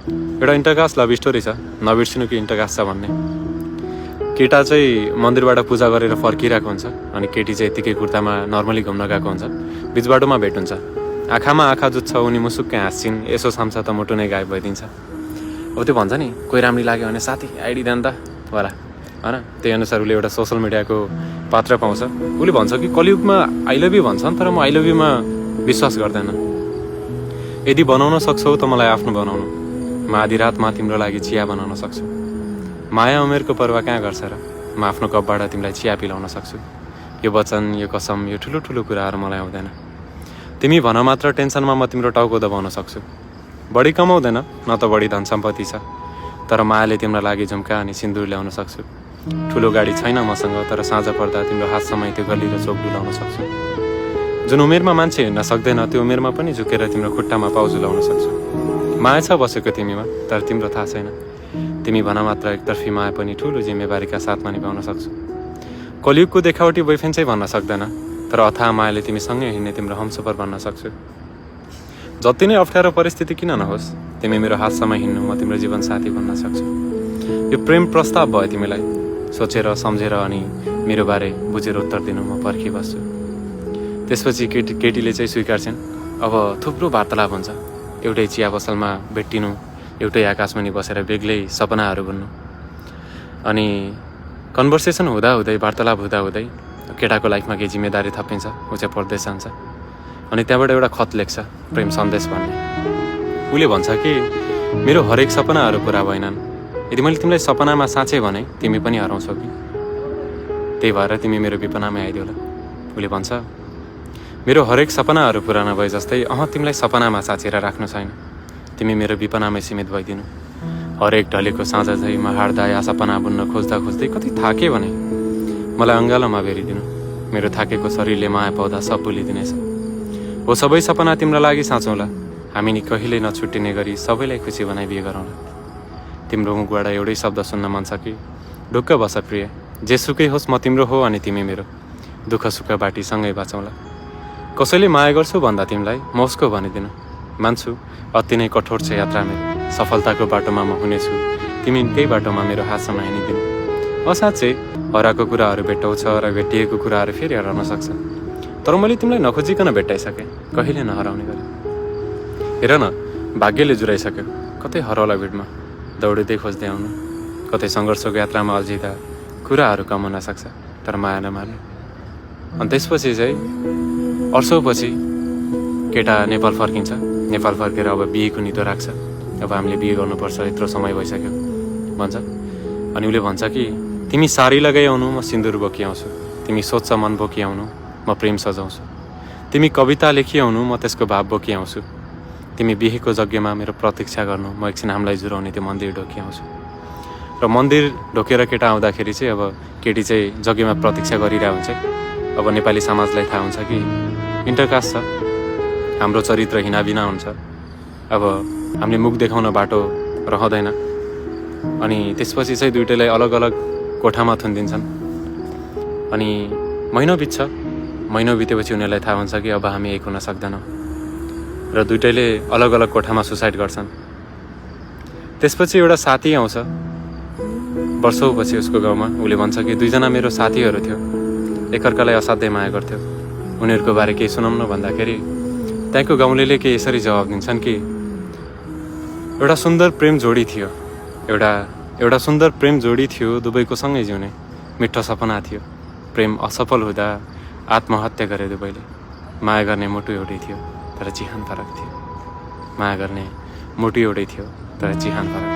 एउटा intercaste love story छ, नबिर्सिनु कि इन्टरकास्ट छ भन्ने। केटा चाहिँ मन्दिरबाट पूजा गरेर फर्किरहेको हुन्छ अनि केटी चाहिँ यतिकै कुर्तामा नर्मली घुम्न गएको हुन्छ। बिच बाटोमा भेट हुन्छ, आँखामा आँखा जुत्छ, उनी मुसुक्कै हाँस्छिन्, यसो साम्छ त मुटु नै गायब भइदिन्छ। अब त्यो भन्छ नि कोही राम्री लाग्यो भने साथी आइडी देन त होला होइन, त्यही अनुसार उसले एउटा सोसल मिडियाको पात्र पाउँछ। उसले भन्छ कि कलियुगमा आई लभ यु भन्छन् तर म आई लभ युमा विश्वास गर्दैन। यदि बनाउन सक्छौ त मलाई आफ्नो बनाउनु, म आधी रातमा तिम्रो लागि चिया बनाउन सक्छु। माया उमेरको पर्वा कहाँ गर्छ र, म आफ्नो कपबाट तिमीलाई चिया पिलाउन सक्छु। यो वचन, यो कसम, यो ठुलो ठुलो कुराहरू मलाई आउँदैन। तिमी भन मात्र टेन्सनमा म तिम्रो टाउको दबाउन सक्छु। बढी कमाउँदैन न त बढी धन सम्पत्ति छ, तर मायाले तिम्रो लागि झुम्का अनि सिन्दुर ल्याउन सक्छु। ठुलो गाडी छैन मसँग, तर साँझ पर्दा तिम्रो हातसम्म त्यो गली र चोक डुलाउन सक्छु। जुन उमेरमा मान्छे हिँड्न सक्दैन त्यो उमेरमा पनि झुकेर तिम्रो खुट्टामा पाउ झुलाउन सक्छु। माया छ बसेको तिमीमा, तर तिम्रो थाहा छैन। तिमी भन मात्र एकतर्फी माया पनि ठुलो जिम्मेवारीका साथमा निभाउन सक्छु। कलियुगको देखावटी बोयफ्रेन्ड चाहिँ भन्न सक्दैन, तर अथाह मायाले तिमीसँगै हिँड्ने तिम्रो हमसफर भन्न सक्छु। जति नै अप्ठ्यारो परिस्थिति किन नहोस्, तिमी मेरो हातसम्म हिँड्नु, म तिम्रो जीवन साथी भन्न सक्छु। यो प्रेम प्रस्ताव भयो तिमीलाई, सोचेर सम्झेर अनि मेरो बारे बुझेर उत्तर दिनु, म पर्खिबस्छु। त्यसपछि केटीले चाहिँ स्वीकार्छन्। अब थुप्रो वार्तालाप हुन्छ, एउटै चिया पसलमा भेटिनु, एउटै आकाशमुनि बसेर बेग्लै सपनाहरू बुन्नु। अनि कन्भर्सेसन हुँदाहुँदै, वार्तालाप हुँदाहुँदै केटाको लाइफमा केही जिम्मेदारी थपिन्छ, ऊ चाहिँ परदेश जान्छ। अनि त्यहाँबाट एउटा खत लेख्छ, प्रेम सन्देश भन्ने। उसले भन्छ कि मेरो हरेक सपनाहरू पुरा भएनन्, यदि मैले तिमीलाई सपनामा साँचे भने तिमी पनि हराउँछौ कि, त्यही भएर तिमी मेरो विपनामै आइदियो होला। उसले भन्छ मेरो हरेक सपनाहरू पुरा नभए जस्तै तिमीलाई सपनामा साँचेर राख्नु छैन, तिमी मेरो विपनामै सीमित भइदिनु। हरेक ढलेको साँझ झै म हार्दा या सपना बुन्न खोज्दा खोज्दै कति थाकेँ भने मलाई अङ्गालोमा भेरिदिनु। मेरो थाकेको शरीरले माया पाउँदा सब भुलिदिनेछ। हो सबै सपना तिम्रो लागि साँचौँला, हामी नि कहिल्यै नछुट्टिने गरी सबैलाई खुसी बनाइ बिहे गरौँला। तिम्रो मुखबाट एउटै शब्द सुन्न मन छ कि ढुक्क बस प्रिय, जेसुकै होस् म तिम्रो हो अनि तिमी मेरो, दुःख सुख बाटी सँगै बाँचौँला। कसैले माया गर्छु भन्दा तिमीलाई म उसको भनिदिनु, मान्छु अति नै कठोर छ यात्रा मेरो, सफलताको बाटोमा म हुनेछु, तिमी त्यही बाटोमा मेरो हातसम्म हिँडिदिनु। असाँच्चै हराएको कुराहरू भेट्टाउँछ र भेटिएको कुराहरू फेरि हराउन सक्छ, तर मैले तिमीलाई नखोजिकन भेट्टाइसकेँ, कहिले नहराउने गरी। हेर न, भाग्यले जुराइसक्यो, कतै हराउला भिडमा दौडिँदै खोज्दै आउनु, कतै सङ्घर्षको यात्रामा अल्झिँदा कुराहरू कम हुन सक्छ, तर माया नमार्नु। अनि त्यसपछि चाहिँ वर्षौँपछि केटा नेपाल फर्किन्छ। नेपाल फर्केर अब बिहेको नितो राख्छ, अब हामीले बिहे गर्नुपर्छ, यत्रो समय भइसक्यो भन्छ। अनि उसले भन्छ कि तिमी साडी लगाइआउनु, म सिन्दुर बोकिआउँछु, तिमी सोच्छ मन बोकिआउनु, म प्रेम सजाउँछु, तिमी कविता लेखिआउनु, म त्यसको भाव बोकिआउँछु, तिमी बिहेको यज्ञमा मेरो प्रतीक्षा गर्नु, म एकछिन हामीलाई जुराउने त्यो मन्दिर ढोकिआउँछु। र मन्दिर ढोकेर केटा आउँदाखेरि चाहिँ अब केटी चाहिँ यज्ञमा प्रतीक्षा गरिरहेको हुन्छ। अब नेपाली समाजलाई थाहा हुन्छ कि इन्टरकास्ट छ, हाम्रो चरित्र हिनाबिना हुन्छ, अब हामीले मुख देखाउन बाटो रहँदैन। अनि त्यसपछि चाहिँ दुइटैलाई अलग अलग कोठामा थुनिदिन्छन्। अनि महिनौ बित्छ, महिनौ बितेपछि उनीहरूलाई थाहा हुन्छ कि अब हामी एक हुन सक्दैनौँ र दुइटैले अलग अलग कोठामा सुसाइड गर्छन्। त्यसपछि एउटा साथी आउँछ वर्षौँपछि उसको गाउँमा। उसले भन्छ कि दुईजना मेरो साथीहरू थियो, एकअर्कालाई असाध्यै माया गर्थ्यो, उनीहरूको बारे केही सुनाउनु भन्दाखेरि त्यहाँको गाउँलेले केही यसरी जवाब दिन्छन् कि एउटा सुन्दर प्रेम जोडी थियो, एउटा सुन्दर प्रेम जोडी थियो, दुवैको सँगै जिउने मिठो सपना थियो। प्रेम असफल हुँदा आत्महत्या गरे दुवैले, माया गर्ने मुटु एउटै थियो तर चिहान फरक थियो, माया गर्ने मुटु एउटै थियो तर चिहान फरक थियो।